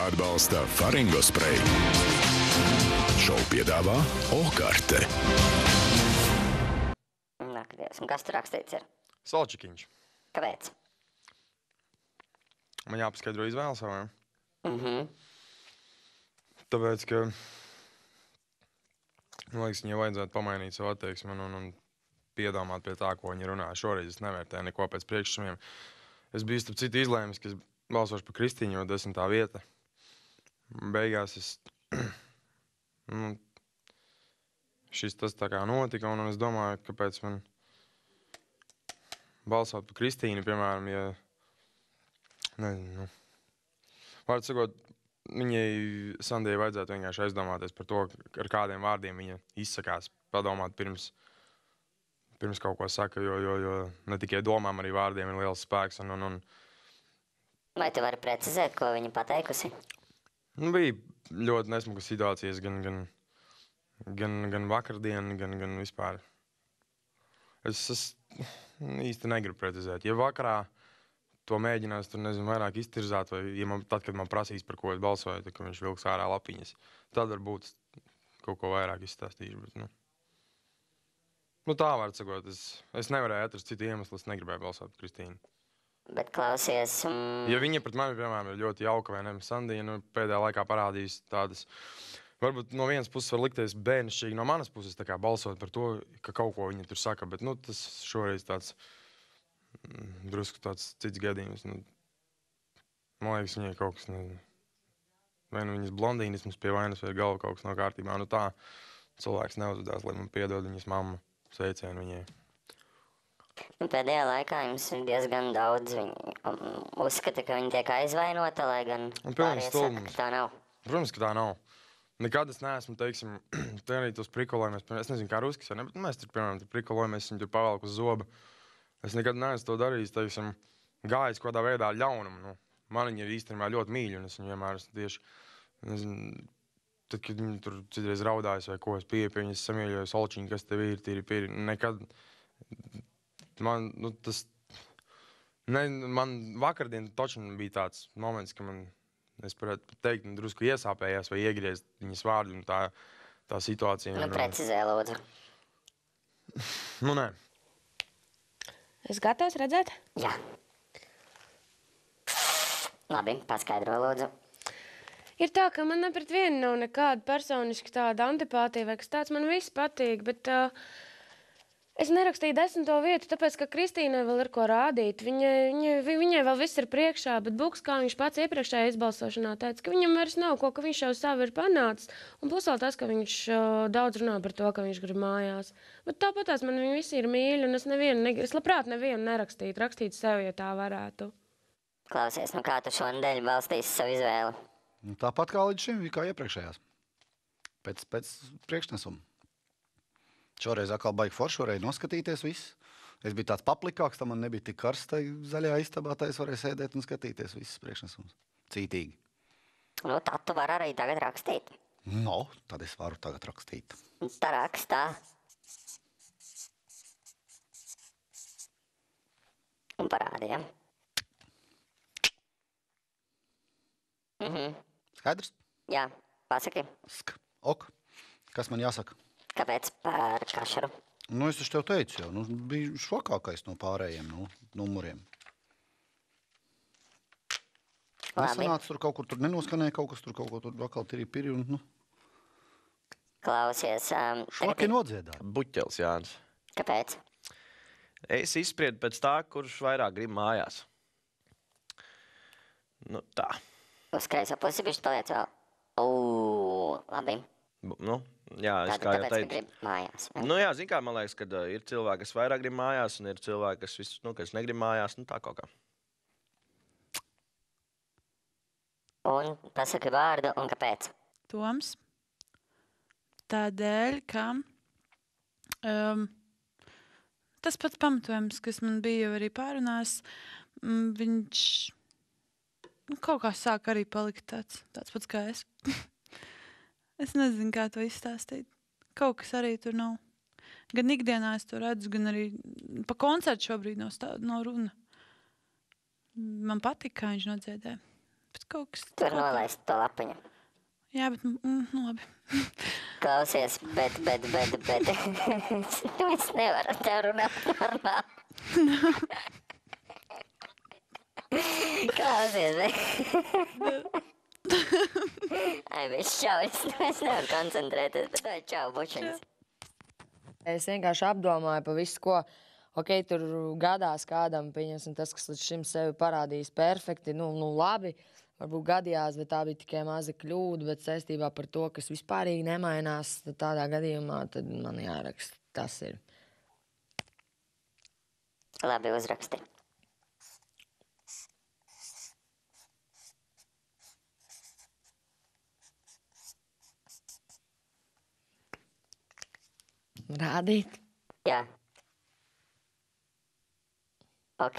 Atbalsta Faringo Spray. Šovu piedāvā Okarte. Nakdies, un kas tur rakstīts ir? Salčikiņš. Kāpēc? Man jāpaskaidro izvēle savai. Tāpēc, ka, man liekas, viņai vajadzētu pamainīt savu attieksmi un piedomāt pie tā, ko viņi runā. Šoreiz es nevērtēju neko pēc priekšsumiem. Es biju starp citu izlēmis, ka es balsošu par Kristīņu, jo 10. vieta. Beigās šis tas tā kā notika, un es domāju, kāpēc man balsot par Kristīnu, piemēram, ja, nezinu, vārdu sakot, viņai Sandijai vajadzētu vienkārši aizdomāties par to, ar kādiem vārdiem viņa izsakās, padomāt pirms kaut ko saka, jo ne tikai domām, arī vārdiem ir liels spēks. Vai tu vari precizēt, ko viņa pateikusi? Bija ļoti nesmukas situācijas gan vakardien, gan vispār. Es īsti negribu precizēt. Ja vakarā to mēģinās, tur nezinu, vairāk iztirzāt, vai ja tad, kad man prasīs, par ko es balsoju, tad, kad viņš vilks ārā lapiņas, tad varbūt kaut ko vairāk izstāstīšu. Bet, tā var sakot, es nevarēju atrast citu iemeslu, es negribēju balsot par Kristīnu. Bet klausies... Ja viņa pret mani, piemēram, ir ļoti jauka, vai ne, Sandija, pēdējā laikā parādījis tādas... Varbūt no vienas puses var likties bērnišķīgi, no manas puses tā kā balsot par to, ka kaut ko viņa tur saka, bet, tas šoreiz tāds drusku tāds cits gadījums. Man liekas, viņai kaut kas, vai viņas blondīnisms pie vainas vai galva kaut kas nav kārtībā. Tā cilvēks neuzvedās, lai man piedod viņas mamma sveicienu viņai. Pēdējā laikā jums diezgan daudz uzskata, ka viņa tiek aizvainota, lai gan pārējie saka, ka tā nav. Protams, ka tā nav. Nekad es neesmu, teiksim, te arī tos prikolojamies, es nezinu, kā ruskis, bet mēs tur, piemēram, prikolojamies, viņi tur pavelk uz zoba. Es nekad neesmu to darījis, teiksim, gājis kādā veidā ļaunumu. Man viņa ir īstenībā ļoti mīļa, un es viņu vienmēr esmu tieši, nezinu, tad, kad viņi tur citreiz raudājas vai ko, es pieeju pie viņas samīļoju, Solčiņi, kas tev ir, tīri, nekad... Man vakardien točin bija tāds moments, ka es varētu teikt, drusku iesāpējās vai iegriezt viņas vārdu un tā situācija. Precizē, lūdzu. Nē. Es gatavs redzēt? Jā. Labi, paskaidro, lūdzu. Ir tā, ka man pret vienu nav nekāda personiski tāda antipātija vai kas tāds. Man viss patīk, bet... Es nerakstīju 10. vietu, tāpēc, ka Kristīnai vēl ir ko rādīt. Viņai vēl viss ir priekšā, bet Buks, kā viņš pats iepriekšējā izbalsošanā teica, ka viņam vairs nav ko, ka viņš jau savu ir panācis. Un plus vēl tas, ka viņš daudz runā par to, ka viņš grib mājās. Bet tāpatās man viņi visi ir mīļi, un es labprāt nevienu nerakstītu, rakstīt sev, ja tā varētu. Klausies, kā tu šonadēļ balstīsi savu izvēli? Tāpat kā līdz šim, kā iepriekšējās. Pēc priekšnesuma. Šoreiz atkal baigi forši, šoreiz noskatīties viss. Es biju tāds paplikāks, tam man nebija tik karsta zaļā istabā, tā es varēju sēdēt un skatīties visas priekšnesums. Cītīgi. Tad tu vari arī tagad rakstīt. Tad es varu tagad rakstīt. Tā rakstā. Un parādījām. Skaidrs? Jā, pasaki. Ok. Kas man jāsaka? Kāpēc par Kašaru? Es taču tev teicu jau, bija šokākais no pārējiem numuriem. Nesanāca tur kaut kur, tur nenoskanēja kaut kas, tur kaut ko tur vakal tiri un, Klausies. Švaki nodziedāja. Buķels, Jānis. Kāpēc? Es izspriedu pēc tā, kurš vairāk grib mājās. Tā. Uz kreiso pusi bišķi paliec vēl. Labi. Jā, es kā jau teicu. Tāpēc negrib mājās. Jā, zin kā, man liekas, ka ir cilvēki, kas vairāk grib mājās, un ir cilvēki, kas negrib mājās, tā kaut kā. Un pasaki vārdu, un kāpēc? Toms. Tādēļ, ka tas pats pamatojums, kas man bija jau arī pārunās, viņš kaut kā sāk arī palikt tāds pats kā es. Es nezinu, kā to izstāstīt. Kaut kas arī tur nav. Gan ikdienā es to redzu, gan arī pa koncertu šobrīd nav runa. Man patīk, kā viņš nodziedē. Bet kaut kas... Tur nolaist to lapiņu. Jā, bet, labi. Klausies, bet. Es nevaru tev runāt normāli. Klausies, bet. Ai, bet čau, es nevaru koncentrēties, bet vai čau, bučiņas. Es vienkārši apdomāju pa visu, ko, tur gadās kādam, pieņemsim tas, kas līdz šim sevi parādījis perfekti, labi, varbūt gadījās, bet tā bija tikai maza kļūda, bet saistībā par to, kas vispārīgi nemainās, tad tādā gadījumā tad man jāraksta. Tas ir. Labi, uzraksti. Rādīt? Jā. Ok.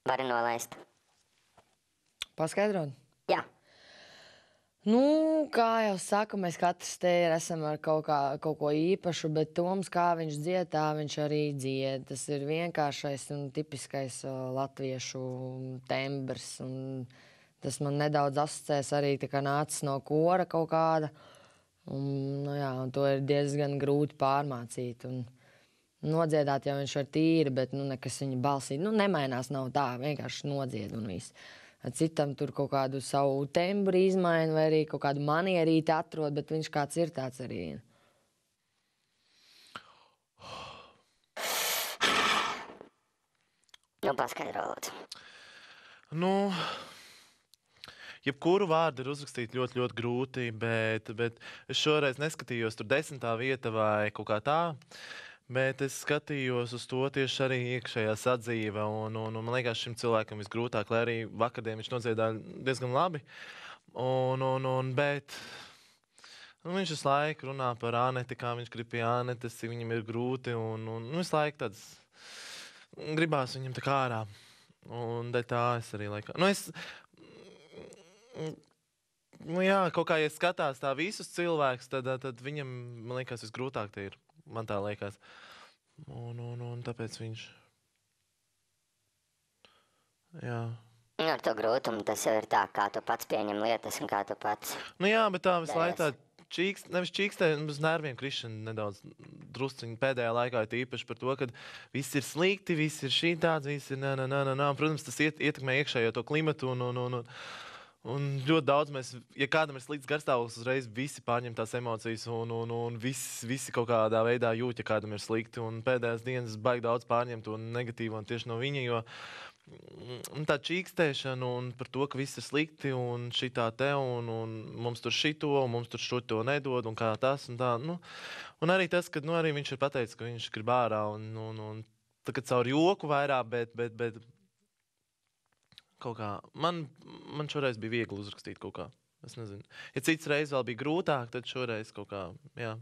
Vari nolaist. Paskaidrot? Jā. Kā jau saku, mēs katrs te esam ar kaut ko īpašu, bet Toms, kā viņš dzied, tā viņš arī dzied. Tas ir vienkāršais un tipiskais latviešu tembrs. Un tas man nedaudz asociēs arī tā kā nācis no kora kaut kāda. Un to ir diezgan grūti pārmācīt. Un nodziedāt jau viņš var tīri, bet nekas viņa balsī nemainās, nav tā, vienkārši nodzied un viss. Citam tur kaut kādu savu tembru izmaina vai arī kaut kādu manierīti atrod, bet viņš kāds ir tāds arī. Paskaidro, lūdzu. Jebkuru vārdu ir uzrakstīt ļoti, ļoti grūti, bet es šoreiz neskatījos tur 10. vieta vai kaut kā tā. Bet es skatījos uz to tieši arī iekšējā sadzīve, un man liekas, šim cilvēkam visgrūtāk, lai arī vakardien viņš nodziedāja diezgan labi. Bet viņš visu laiku runā par Aneti, kā viņš grib pie Anetes, cik viņam ir grūti, un visu laiku tāds gribās viņam tā kā ārā. Un tā es arī laikā. Kaut kā, ja skatās tā visus cilvēkus, tad viņam, man liekas, visgrūtāk te ir. Man tā liekas. Un tāpēc viņš... Jā. Ar to grūtumu tas jau ir tā, kā tu pats pieņem lietas un kā tu pats... Jā, bet tā visu laiku tā nevis čīkstē, uz nerviem krišana nedaudz drusciņi pēdējā laikā ir īpaši par to, ka viss ir slikti, viss ir šī tāds, viss ir Protams, tas ietekmē iekšējo to klimatu un ļoti daudz mēs, ja kādam ir slikts garstāvoklis, uzreiz visi pārņem tās emocijas un visi kaut kādā veidā jūt, ja kādam ir slikti. Un pēdējās dienas baigi daudz pārņem to negatīvo tieši no viņa, jo tā čīkstēšana un par to, ka viss ir slikti un šitā te un mums tur šito un mums tur šito nedod un kā tas un tā. Un arī tas, ka arī viņš ir pateicis, ka viņš grib ārā un tagad caur joku vairāk, bet kaut kā, man šoreiz bija viegli uzrakstīt kaut kā, es nezinu. Ja cits reiz vēl bija grūtāk, tad šoreiz kaut kā, jā.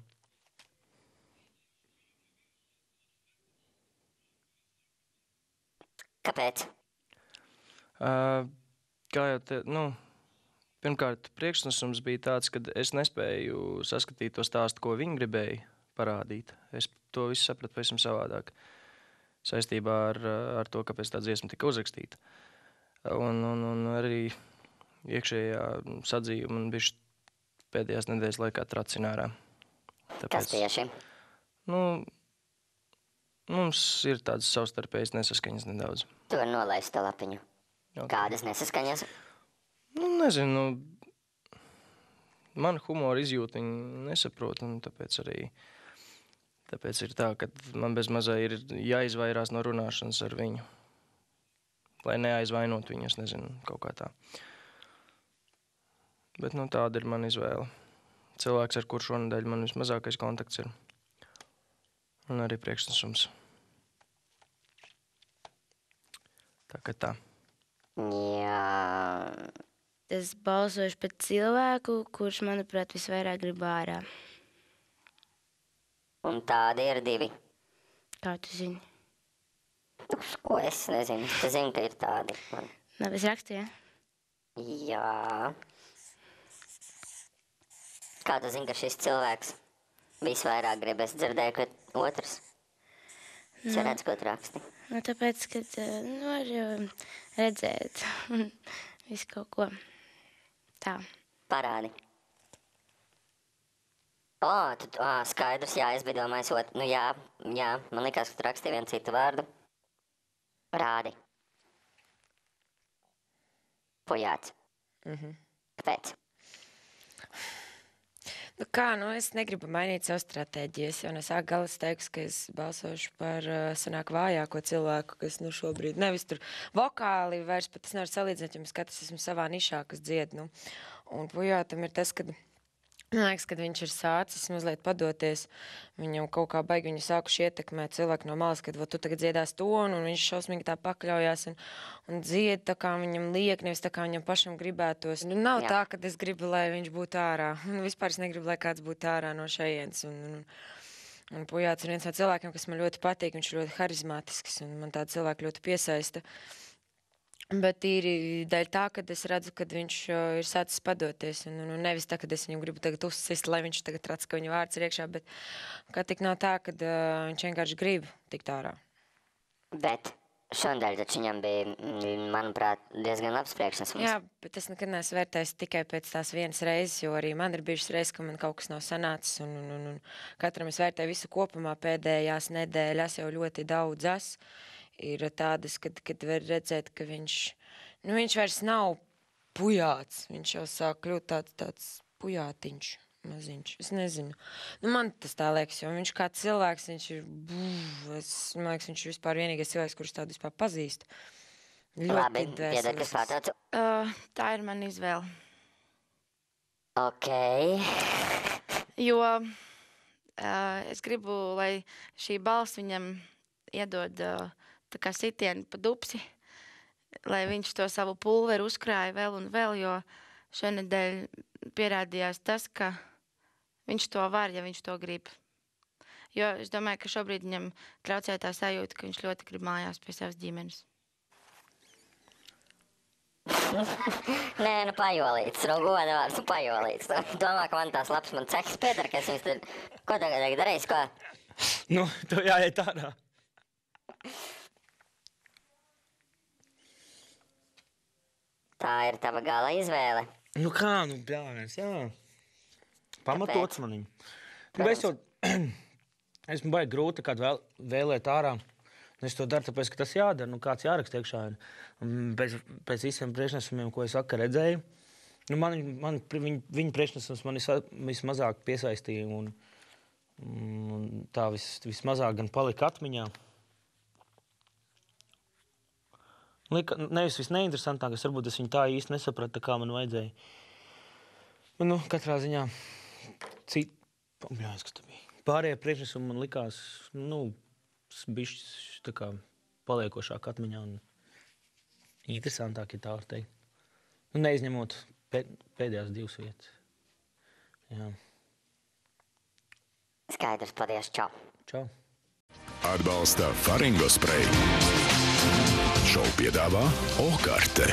Kāpēc? Kā jau pirmkārt, priekšnesums bija tāds, ka es nespēju saskatīt to stāstu, ko viņi gribēja parādīt. Es to visu sapratu pavisam savādāk saistībā ar to, kāpēc tā dziesma tika uzrakstīta. Un arī iekšējā sadzīve man bišķi pēdējās nedēļas laikā tracina ārā. Kas tieši? Mums ir tādas savstarpējas nesaskaņas nedaudz. Tu vari nolaist to lapiņu. Okay. Kādas nesaskaņas? Nezinu, man humora izjūta viņi nesaprot, un tāpēc ir tā, ka man bez mazā ir jāizvairās no runāšanas ar viņu. Lai neaizvainot viņu, es nezinu, kaut kā tā. Bet tāda ir mana izvēle. Cilvēks, ar kur šonadēļ man vismazākais kontakts ir. Un arī priekšnesums. Tā kā tā. Jā. Es balsošu pēc cilvēku, kurš, manuprāt, visvairāk grib ārā. Un tādi ir divi. Kā tu zini? Ko es nezinu? Tu zini, ka ir tādi. Es rakstīju, jā? Jā. Kā tu zini, ka šis cilvēks visvairāk grib? Es dzirdēju, ka otrs. Es redzu, ko tu raksti. Tāpēc, kad var redzēt. visu kaut ko. Tā. Parādi. Skaidrs, jā, es biju domājis, jā, man likās, ka tu rakstīji vienu citu vārdu. Rādi. Pujāts. Kāpēc? Es negribu mainīt savu stratēģiju. Es jau no sāka galas teikšu, ka es balsošu par sanāk vājāko cilvēku, kas šobrīd nevis tur vokāli vairs, pat es nevaru salīdzināt, jo mēs katrs esmu savā nišā, kas dzied. Un Pujātam ir tas, kad liekas, kad viņš ir sācis mazliet padoties, viņam kaut kā baigi viņu sākuši ietekmēt cilvēki no malas, kad tu tagad dziedās to, un viņš šausmīgi tā pakļaujās un dzied tā kā viņam liek, nevis tā kā viņam pašam gribētos. Nav tā, ka es gribu, lai viņš būtu ārā. Vispār es negribu, lai kāds būtu ārā no šejienes. Un Pujāts ir viens no cilvēkiem, kas man ļoti patīk, viņš ir ļoti harizmātisks, un man tādi cilvēki ļoti piesaista. Bet tīri dēļ tā, kad es redzu, kad viņš ir sācis padoties. Un nevis tā, kad es viņam gribu tagad uzsist, lai viņš tagad redz, ka viņa vārds ir iekšā, bet kā tik nav tā, kad viņš vienkārši grib tikt ārā. Bet šodien taču viņam bija, manuprāt, diezgan labs priekšnesums. Jā, bet es nekad neesmu vērtējis tikai pēc tās vienas reizes, jo arī man ir bijušas reizes, ka man kaut kas nav sanācis. Un katram es vērtēju visu kopumā pēdējās nedēļas jau ļoti daudzas. Ir tādas, kad var redzēt, ka viņš vairs nav Pujāts. Viņš jau sāk kļūt tāds pujātiņš, maziņš. Es nezinu. Man tas tā liekas, jo viņš kā cilvēks, viņš ir, man liekas, viņš ir vispār vienīgais cilvēks, kurš tādu vispār pazīst. Labi, piedod, kas pārtaucu. Tā ir mana izvēle. Ok. Jo es gribu, lai šī balss viņam iedod tā kā sitienu pa dupsi, lai viņš to savu pulveri uzkrāja vēl un vēl, jo šonedēļ pierādījās tas, ka viņš to var, ja viņš to grib. Jo es domāju, ka šobrīd viņam traucē tā sajūta, ka viņš ļoti grib mājās pie savas ģimenes. Nē, pajolīts, godavārds, pajolīts. Domā, ka man tās labs man ceks, Pēter, ka es viņus tur, ko tagad darījis, ko? Tu jāiet ārā. Tā ir tava gala izvēle. Bļāviens, jā. Pamatots maniņ. Es jau esmu baigi grūti kādu vēlēt ārā. Es to daru, tāpēc, ka tas jādara. Kāds jāraksta iekšā. Pēc visiem priekšnesumiem, ko es vakar redzēju, viņa priekšnesums man vismazāk piesaistīja un tā vismazāk gan palika atmiņā. Nevis visneinteresantākais, varbūt es viņu tā īsti nesapratu, kā man vajadzēja. Katrā ziņā pārējie priekšnesumi man likās, bišķis tā kā paliekošāk atmiņā un interesantāk, ja tā var teikt. Neizņemot pēdējās divas vietas. Jā. Skaidrs, paldies, čau. Čau. Atbalsta Faringo Spray. Šovu piedāvā Okarte.